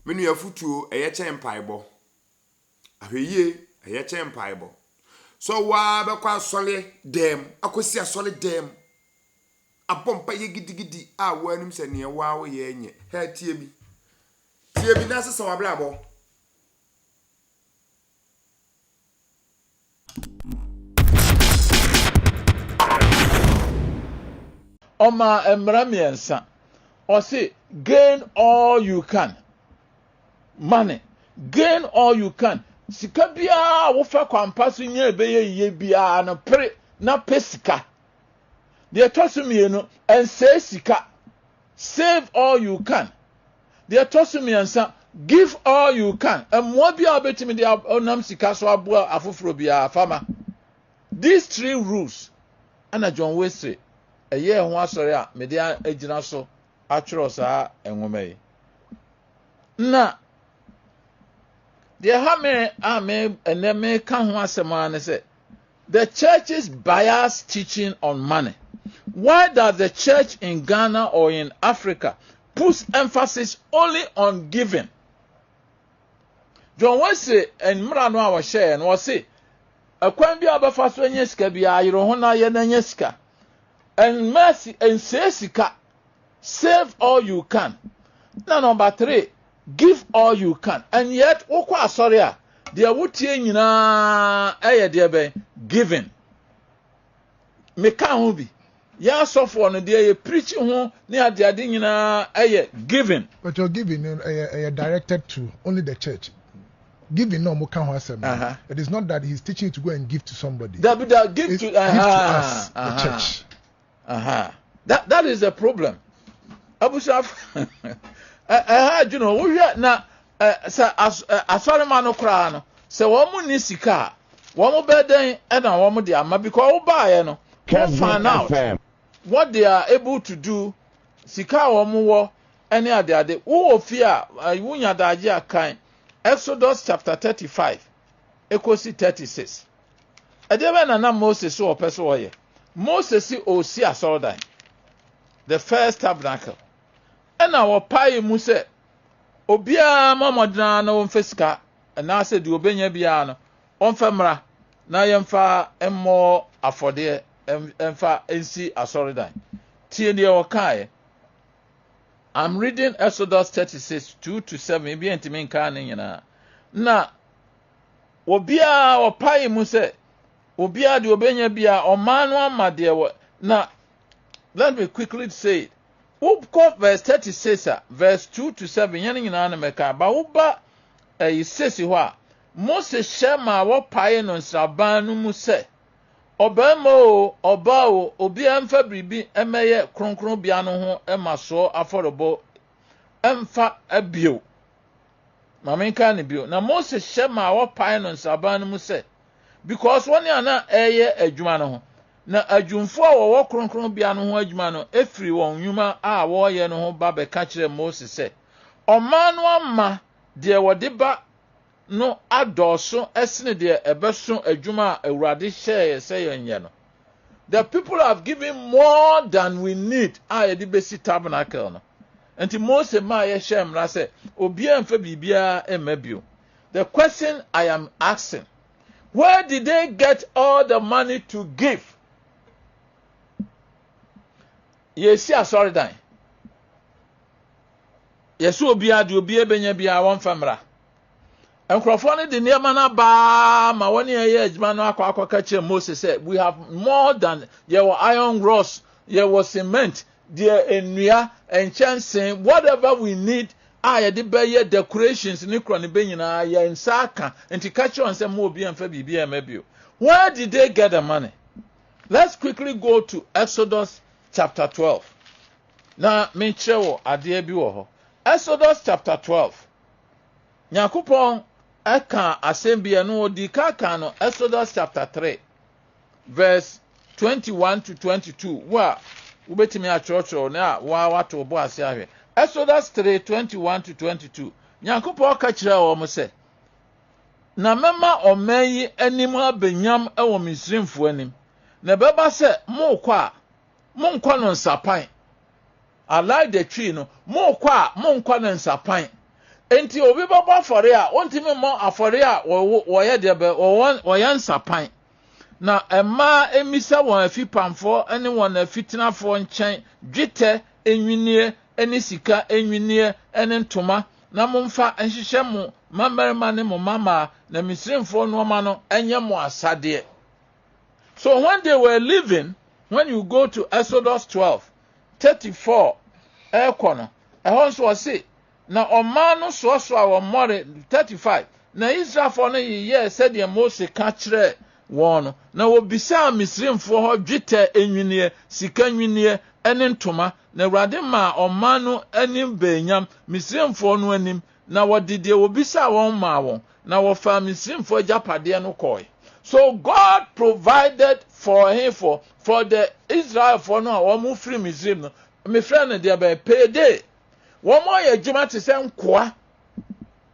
Menu ya futuo eye mpaebɔ. Ahweye eye mpaebɔ. So wa bekwa asole dem, akosi asole dem. Abompa ye gidigidi a wanum se ne wa wo ye enye. Ha tie bi. Tie bi na sesa wa blabo. Oma emramiensa. Or say, gain all you can. Money. Gain all you can. Sika bia wo fa kwampaso nye be ye bia na pre na pesika. De tosumi and say sika. Save all you can. De tosumi ansa give all you can. And mo bia obetimi de onam sika so aboa afoforo bia fama. These 3 rules ana John Wesley eye ho asori a me de agina so atwero saa enwoma yi. Na the enemy say the church's biased teaching on money. Why does the church in Ghana or in Africa put emphasis only on giving? John Wesley and Mrano our share and was say a kwambi abafaso nyeska bia yirohona ye na nyeska and mercy and sesika save all you can. Now number 3, give all you can. And yet okwa sorry a de wotie nyina eye de be giving. Me ka ho bi ya sofo no de ye preach ho ne ade ade nyina eye giving. But your giving directed to only the church. Giving no more can asem. It is not that he's teaching you to go and give to somebody. That give to us, the church. That is the problem. Abusaf you know we na asori ma no kra no se wo mu ni sika wo mu beden e na wo mu de ama because wo ba ye no can find out what they are able to do sika wo mu wo ene ade wo ofia wo nya daje akan Exodus chapter 35 ekosi 36 edebe na Moses so opeso wo ye Moses o si asorodan the first tabernacle and our pie muse obia mamodna na wonfesika na se de obenya bia no onfemra na yemfa emmo afode emfa ensi asoridan tie ne o kai. I'm reading Exodus 36 2-7 bi entimi nka ne nyina na obia o pie muse obia de obenya bia o manu amade na let me quickly say it. Verse 36, verse 2-7, yani nyina na meka ba wo ba sesi ho a Moses shema wo pae no nsraban no mu se obamo obao obi amfa bribi emeye kronkron bia no ho emaso aforobo emfa abio mamenka ne bio na Moses shema wo pae no nsraban no mu se because one ana eye adwuma no ho na adwumfo a wo kronkron bia no ho adwuma no efiri won nwuma a wo ye no ho ba be ka kire Moses se oman no amma de wode ba no adoso esne de ebeso adwuma a Awurade share say yenye no. The people have given more than we need a de besi tabernacle no enti Moses ma ye share mra say obi amfa bibia emabio. The question I am asking, where did they get all the money to give? Yesi asori dan. Yesu obi ade obi ebenya bia won famra. Enkrofo ne de niam na ba ma woni eye adwuma no akwa kire Moses said we have more than your iron rods, your cement, their enua enchanting, whatever we need. Ye de be decorations ni kro ne be nyina ye nsaka enti ka kire on say mo obi amfa bibia mabio. Where did they get the money? Let's quickly go to Exodus chapter 12. Na me chewo ade bi wo ho. Exodus chapter 12. Nyakopon eka asembia no odi kaka no Exodus chapter 3 verse 21-22. Wa ubetimi achrochro na wa wato bo ase ahwe. Exodus 3 21-22. Nyakopon ka kire wo mo se na mema omayi anim abenyam ewo Misrimfo anim. Na beba se mo kwa no nsapan. I like the tree no. Mo kwa no nsapan. enti obi baba afore a ontimi mo afore a wo ye de be wo yan sapan na emma emisa won afipamfo ene won afitinafo nchen dwetɛ enwinie ene sika enwinie ene ntoma na momfa nhyehyɛ mo mamarima ne mo mama na misrimfo no ma no enye mo asade. So when they were living, when you go to Exodus 12:34 ekono ehon so say na ɔman no soso a wɔmmɔre 35 na Israelfo no yɛ sɛdeɛ Mose ka kyerɛ wɔn na wobisa misrimfo hɔ dwetɛ enwinie sika enwinie ene ntoma na Awurade ma ɔman no anim benyam misrimfo no anim na wɔdede wobisa wɔn ma wɔn na wɔfa misrimfo agapade no kɔe. So God provided for him for the Israelfo no a wɔn free Misrim no me friend they be payday. One more juma to send kwa.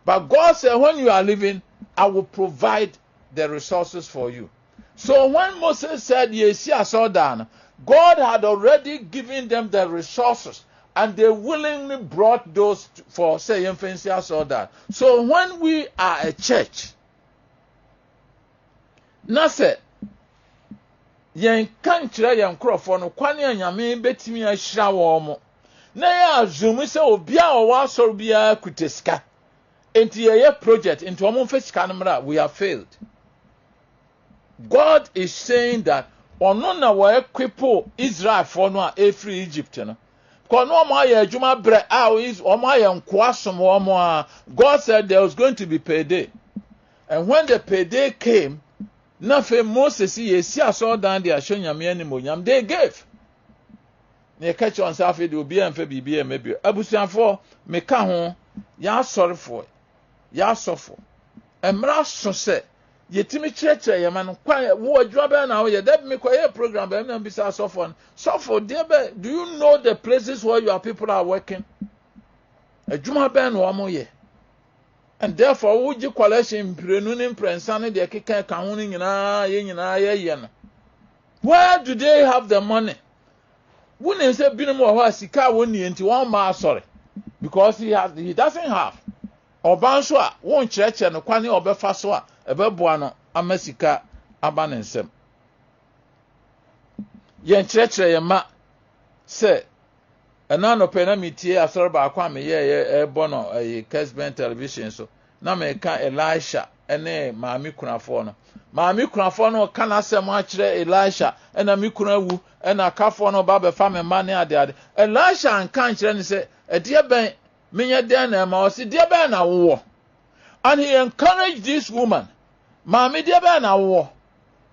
But God said, when you are living, I will provide the resources for you. So when Moses said, yes, I saw down, God had already given them the resources, and they willingly brought those for say infancy saw that. So when we are a church, Nase, yen kanchira yen krofo no kwane anyame betimi ahira wo mo. Na ya azumi se obi a wo asoro bia kuteska. Enti ye project into omo mfesika no we have failed. God is saying that ono na wo equipo Israel for no a free Egypt no. Ko no omo aye adwuma bre a is omo aye nkoasom omo a. God said there was going to be payday. And when the payday came, nothing Moses yesi aso dan de ahwe nyame animonyam they gave. Ne catch on safi de obi amfa bibia mebi abusuafo meka ho ya sorefo ya sofo emra so se yetimi kyerɛkyerɛ yema no kwa wo adwuma be na wo ye that me kwa program be na bisa sofo there be do you know the places where your people are working adwuma be na wo mo ye. And therefore, would you collection prenunim prensane de keka kahuni nyina ye no. Where do they have the money? Wouldn't say binum wa sika woni enti one ma sorry because he doesn't have. Oban so a won kyerɛkyerɛ no kwane obefa so a ebeboa no amasika aba ne nsem. Yen kyerɛkyerɛ ye ma say ɛna no pɛ na metie asɔre baako a meyɛ ɛbɔ no Kesben television so na meka Elisha ɛne maami kunafo no ka na asɛm akyerɛ Elisha ɛna me kuna wu ɛna kafo no ba bɛfa me ma ne ade Elisha anka nkyerɛ ne sɛ ɛdeɛ bɛn menyɛ den na ma ɔsi deɛ bɛn na wowɔ. And he encouraged this woman maami deɛ bɛn na wowɔ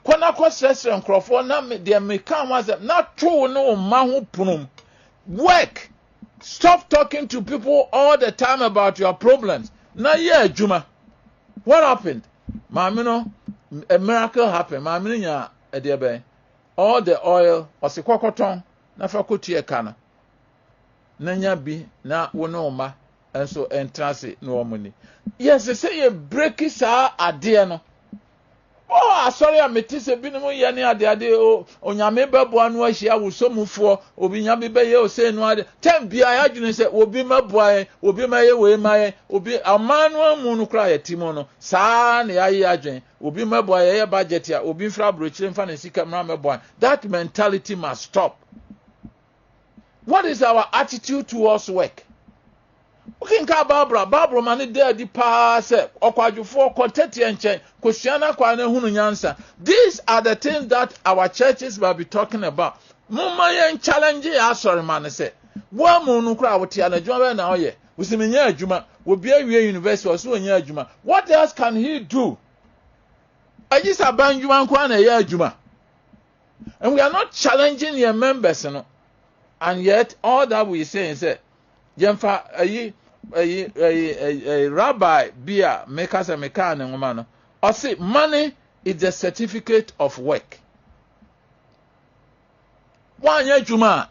kɔna kɔsrɛsrɛ nkurɔfoɔ na deɛ meka ho asɛm na to ne wo ma ho punum. Work. Stop talking to people all the time about your problems. Na ye juma. What happened? Mamino, a miracle happened. Mamino nya all the oil was a kokoton na fakuti ekana. Nanya bi na wono ma and so entrance no money. Yes, they say you break it ade no. Oh, sorry, I met this a binimo yani ade onyame beboa no ahia wo somufo obi nyame beye o say no ade tem bia ya dwene say obi maboa obi maye we maye obi amanu amu no kra yetimo no saa na ya ye adwen obi maboa ye budget ya obi mfra brochire mfa na sika mra maboa. That mentality must stop. What is our attitude towards work? Ukinka Barbara mani there di pa se okwadwufo kontete enchen kosuana kwa na hunu nyansa. These are the things that our churches will be talking about. Mumma yen challenge asori man say wa mu nu kra wote anadwuma na oye usiminya adwuma obi awie university oso onya adwuma. What else can he do? Ajisa banjuma kwa na ye adwuma. And we are not challenging your members no. And yet all that we say is Jemfa a rabbi bia make us a mechanic woman. Or say money is the certificate of work. One year juma,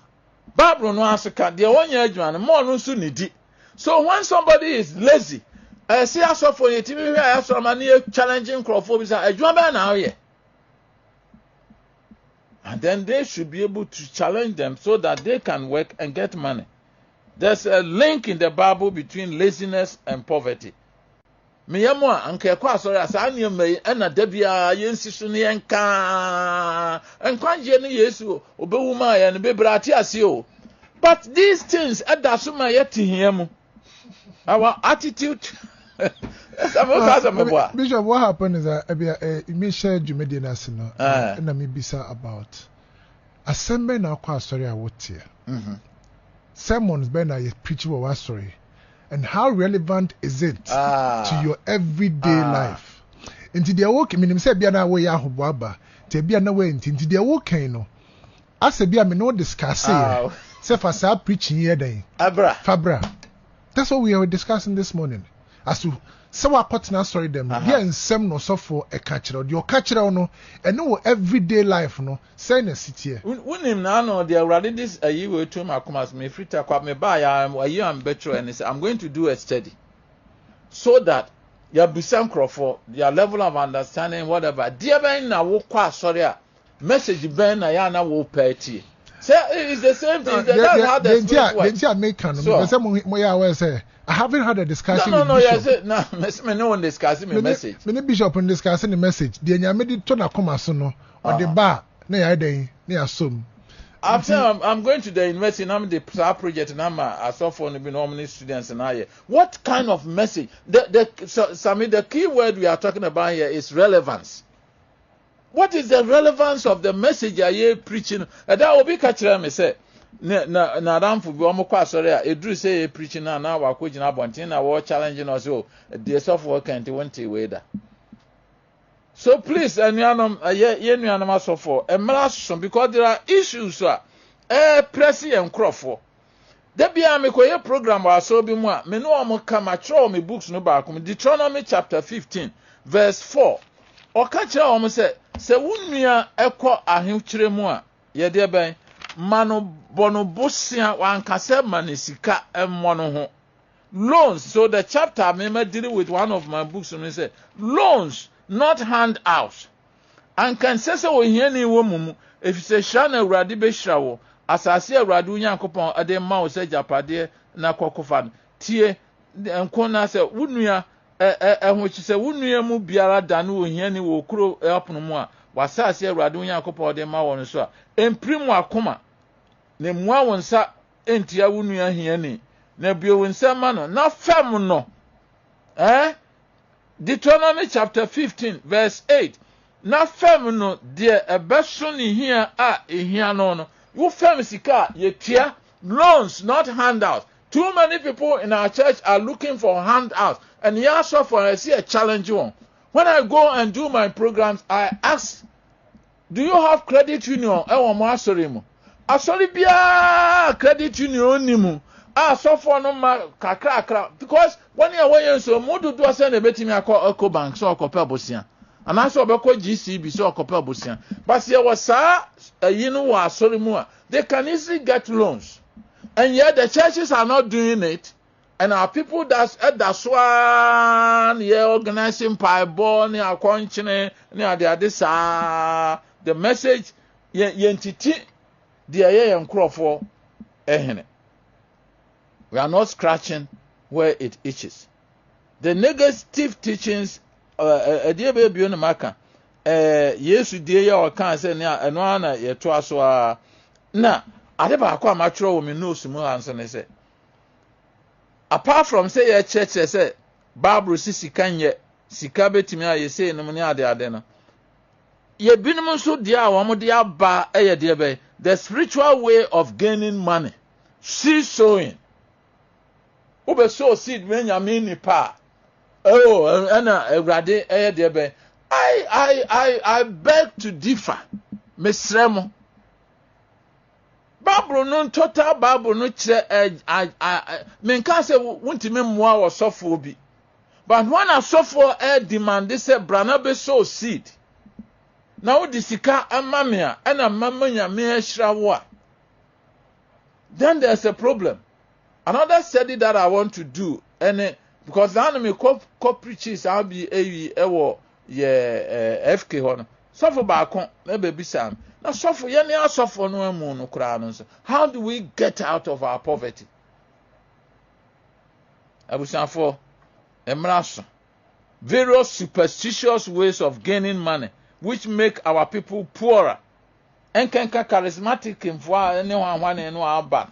Barbara no asaka, the 1 year juma, more no soon nidi. So when somebody is lazy, I see us for your TV, I have some money challenging crowdfunding, a juma now here. And then they should be able to challenge them so that they can work and get money. There's a link in the Bible between laziness and poverty. Miyamo anke kwa sorry asa anyeme na dabia yensisu ne yenka enkwanje ne Yesu obewuma ya ne bebrate ase o. But these things adasuma yetihiamu. Our attitude Bishop, what happened is that me share Jumedi National and I bisa about assembly now kwa sorry I would here. Sermons ben I preach what story. And how relevant is it to your everyday life? Into the work, meaning say be na way ahobaba, te be na way into the work no. As a be I no discuss say for sa preaching here then. Fabra. That's what we are discussing this morning. As to so what partner sorry them. Here in some no so for a catcher, your catcher no, and no everyday life no. Say in a city. When him now no, they are already this a year or two. My commas me free to quite me buy. A year I'm better, and say I'm going to do a study, so that your Bissam Crawford, your level of understanding, whatever. Dear Ben, now walk sorry. Message Ben, I na will pay tea. Say it's the same thing. That's how the spirit works. So, I haven't had a discussion. No, yes, no, no one discussing the message. Many bishop in discussing the message. The Nyamedi Tona Komasono on the bar near day near Sum. After I'm going to the university, I'm the project, and I saw for many students and I. What kind of message? The key word we are talking about here is relevance. What is the relevance of the message I hear preaching? And that will be catching me say. Na ramfo bi omo kwa sorry a eduru say preaching na wa ko gina bontin na we challenging us o the software can't want to wait. So please anuanom ye nuanom asofo emra so because there are issues pressing enkrofo da bia me koye program wa so bi mu a me no omo kama tro me books no ba kom Deuteronomy chapter 15 verse 4 oka kire omo se wunua ekọ ahekire mu a ye de ben mano bono bosia wankase manisika emmono ho loans. So the chapter I remember dealing with one of my books and he said loans, not handouts. And can say so here ni wo mumu if you say shana uradi be shrawo asase uradi unyankopon ade ma o se japade na kokofan tie enko na se wunua ho chi se wunua mu biara da no here ni wo kuro epono mu a wasase uradi unyankopon ade ma wo no so a emprimu akoma ne mua wonsa entia wunua hia ni na bio wonsa ma no na fam no Deuteronomy chapter 15 verse 8 na fam no de ebeso ni hia a ehia no no wo fam sika ye tia loans, not handouts. Too many people in our church are looking for handouts, and yeah, so for I see a challenge one. When I go and do my programs, I ask, do you have credit union? Asori bia credit union nimu. So for no ma kakra because when you away so modu do send a betimi akọ Eco Bank so akọpẹ bosia. And also obekọ GCB so akọpẹ bosia. But here was you wa asori mu a, they can easily get loans. And yet the churches are not doing it. And our people that's one organizing Bible ni akonchine ni ade this the message yentiti the yankro ehene. We are not scratching where it itches. The negative teachings baby on maka yesu die ya okan se ni eno na ye to aso a na ade ba akwa matro wo me no sumu anso ne se apart from say your church say Bible sika nye sika betimi a ye say no ni ade no ye binum so dia a wo de aba ye de be the spiritual way of gaining money, seed sowing. Ube sow seed when you mean ni pa. Oh, ana ewrade de be. I beg to differ. Mesremo. Bible no total Bible no kire men can say wontime mmoa wo sofo bi. But when a sofo demand they say brana be sow seed. Now the sika amamia and a mamanya me shrawa. Then there's a problem. Another study that I want to do, and because now me co preaches I'll be ewo FK hono. Suffer back on baby Sam. Now suffer no emu no kra no. How do we get out of our poverty? Abusafo, emraso. Various superstitious ways of gaining money, which make our people poorer. Enkenka charismatic infwa anyone no aba.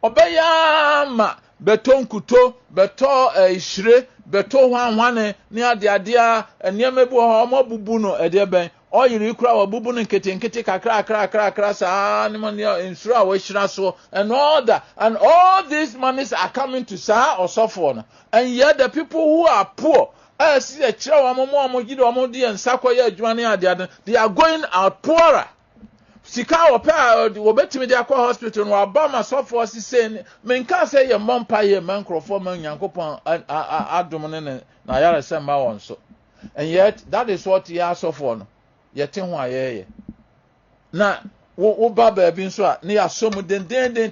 Obeyama beton kuto, beto ishre, beto wane ni adia enyemebu homo bubuno edeben. All you kura wa bubu nkete kakra sa ni money insura we shira so and all that, and all these monies are coming to sa or suffer, and yet the people who are poor, see the child they are going out poorer. Sika opa obetimi de akwa hospital no abama suffer saying menka say your mom pa ye man crofo man yankopon adom ne na yare sema won so, and yet that is what he has suffer no yete ho ayeye na wo baba bi nso a ne ya somu den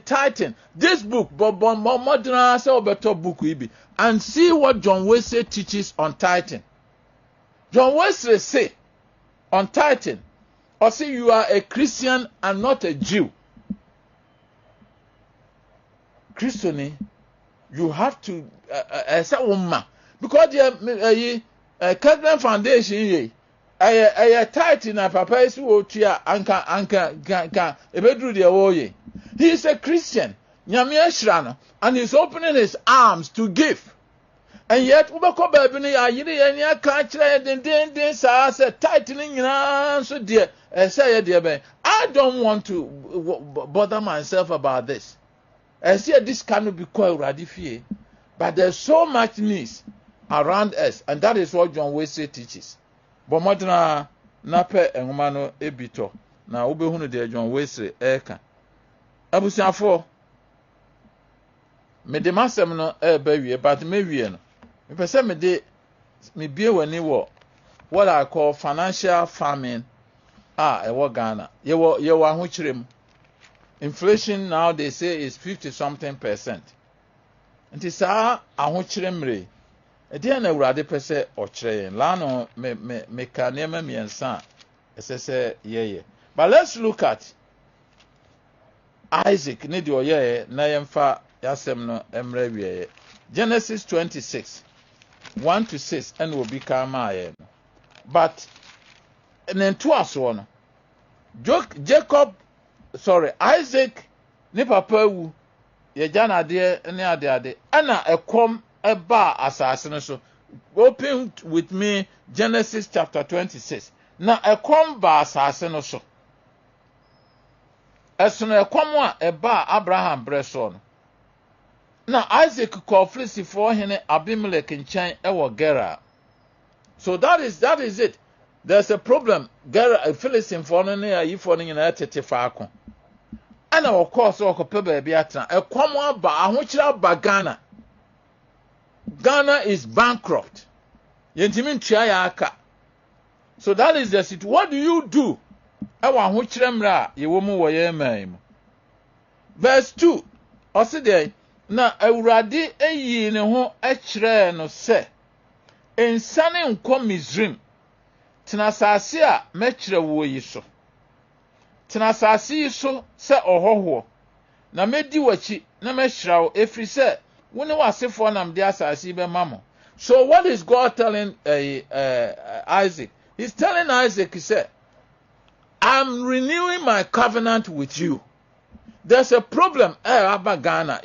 titan this book modern say obeto book ibi and see what John Wesley teaches on titan. John Wesley say on titan, or say you are a Christian and not a Jew. Christian, you have to say woman because the Catholic Foundation ye a titan na papa is wo tua anka ebedru de wo ye. He is a Christian, nyame ahira no, and he's opening his arms to give. And yet ubako baby ni ayire ye nya ka kire den sa say titan nyina so de say de ben. I don't want to bother myself about this. I see this cannot be called radifie, but there's so much needs around us, and that is what John Wesley teaches. But modern nape enhumano ebito na ubehunu de John Wesley eka abusiafo me de masem no ebawie, but me wie no me pese me de me bie wani wo what I call financial famine ewo Ghana yewo ahochirem. Inflation now they say is 50-something%. Nti saa ahochirem re ede na urade pese ochire lano me ka niema miensa esese yeye. But let's look at Isaac ne de oyeye na yemfa yasem no emre wiye. Genesis 26:1-6 and will become aye. But nento aso no Isaac ne papa wu ye jana de ne ade ana ekom eba asase no so. Open with me Genesis chapter 26. Na ekom ba asase no so. Esono ekom a eba Abraham breso no. Na Isaac called Filistifo hene Abimelech nchen ewo Gerar. So that is it. There's a problem. Gerar Philistine for no na yifo no nyina tete faako. And of course okope baby atra ekom aba ahochira ba Ghana. Ghana is bankrupt. Yentimi ntua ya aka. So that is the situation. What do you do? Ewa ahochira mra yewo mu wo ye man. Verse 2. Oside na awurade eyi ne ho ekire no se ensane nko Misrim tena asase a mekire wo yi so. Tena asase yi so se ohoho na medi wachi na mehira wo efri se woni wasefo nam de asase be mamo. So what is God telling Isaac? He's telling Isaac, he said, I'm renewing my covenant with you. There's a problem about Ghana.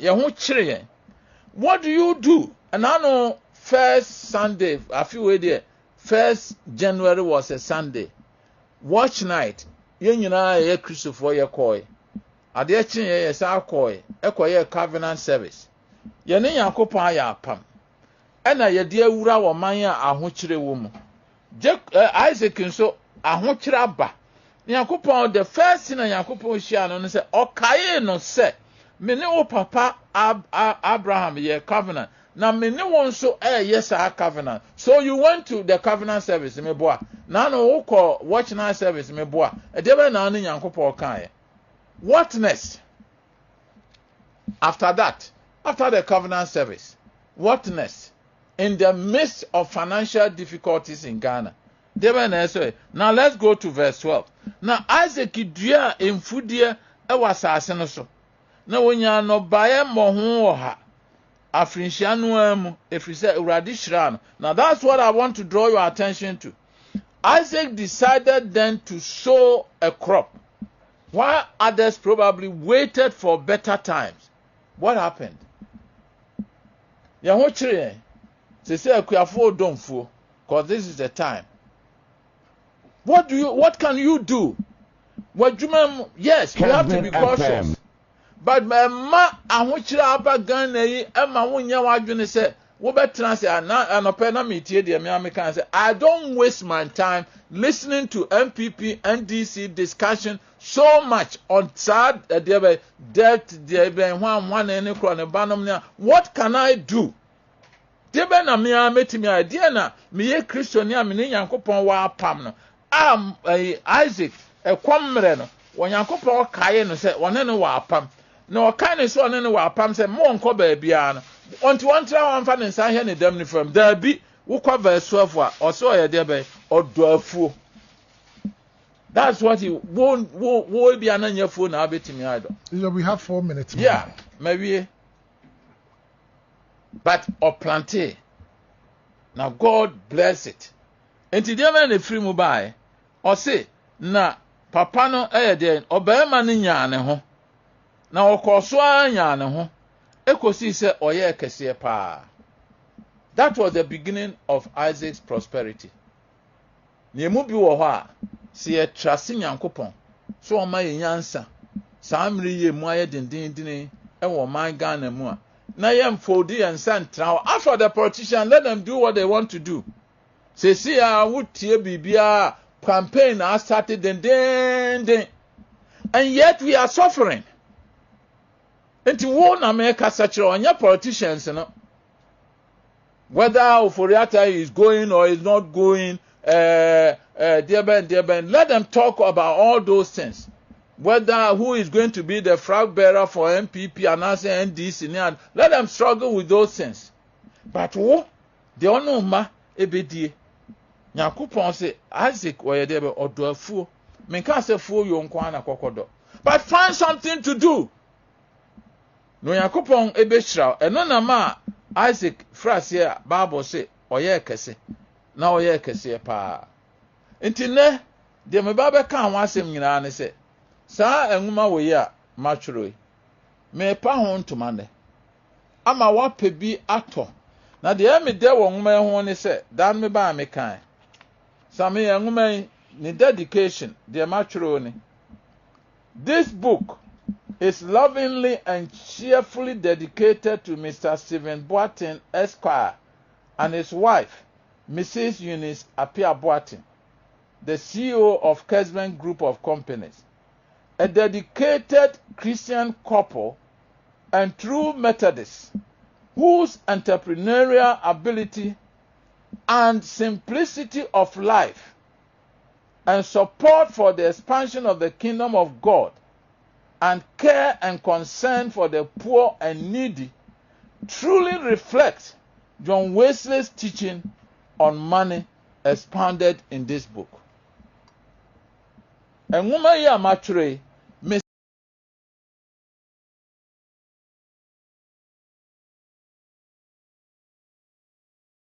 What do you do? And I know first Sunday, a few days there, 1st January was a Sunday. Watch night. You know, Christopher, you koi. Adechin ye sa koi. Ekoye covenant service. Yene Yankopon ya pam. Ena ye de awura wo man a ahochire wo mu. Isaac nso ahochire aba. Yankopon the first thing Yankopon share no say okaye no say me ne wo papa Abraham ye covenant. Na me ne won so yes a covenant. So you went to the covenant service me boa. Na no wo call watch night service me boa. E de be na no Yankopon kan ye. What next? After that, after the covenant service, what next? In the midst of financial difficulties in Ghana. Now let's go to verse 12. Now Isaac dua emfudie e wasase no so. Na wonya no bae mo ho ha. Afrinhyia no amu efiri sɛ Awurade hyira no. Now that's what I want to draw your attention to. Isaac decided then to sow a crop, while others probably waited for better times. What happened? Yɛho kyerɛ they say akuafo domfo, because this is the time. What can you do? Yes, we have to be cautious. But ma ahokyere aba Ghana yi ema wonya wadwene say wo betena say anope na metie de me ameka say I don't waste my time listening to MPP NDC discussion so much on sad debt one any kro ne banom ne. What can I do? Debe na me ametimi idea na me ye Christian ya me ne Nyankopon wa apam no Isaac ekwamre no Nyankopon kae no say one ne wa apam na okan so one ne wa apam say mo nko ba bia no onti won tra wan fa ne nsan he ne dam ne fam da bi wo kwa verse 12 a oso ye de be odoafuo. That's what he wo bia na nyafuo na abetimi ado. We have 4 minutes. Yeah, maybe. But or planté. Now God bless it. Enti dia me na free mu bai. O say na papa no den obema ne nya ne ho. Na okoso anya ne ho. Ekosi se oye kese pa. That was the beginning of Isaac's prosperity. Niemu bi wo ho a se ye trust Nyankopon. So o ma ye nyansa. Saa mri ye mu aye dindindin e wo man Ghana mu a. Na yem fodi and santra. After the politicians, let them do what they want to do. Say, see, I would tear bibia campaign I started then. And yet we are suffering. And to warn America such on your politicians, you know. Whether Oforiata is going or is not going, dear Ben, let them talk about all those things. Whether who is going to be the flag bearer for MPP and as NDC, let them struggle with those things. But what the ono ma ebedie. Nyankopon say Isaac oyedebe odoafuo. Menka say fuo yo nkwa na kokodo. But find something to do. No Nyankopon ebehira. Eno na ma Isaac frase a Bible say oye kese. Na oye kese pa. Enti ne de me ba be kan ho asem nyina ne say saa enwuma wo ye a matworo me pa ho ntoma ne ama wa pe bi ato na de me de wo nwuma ho ne se dan me ba me kan sa me enwuma ni dedication de matworo ne. This book is lovingly and cheerfully dedicated to Mr. Stephen Boateng Esquire and his wife Mrs. Eunice Apia Boateng, the CEO of Kesman Group of Companies, a dedicated Christian couple and true Methodists whose entrepreneurial ability and simplicity of life and support for the expansion of the kingdom of God and care and concern for the poor and needy truly reflect John Wesley's teaching on money expounded in this book. Enwuma yi amatwere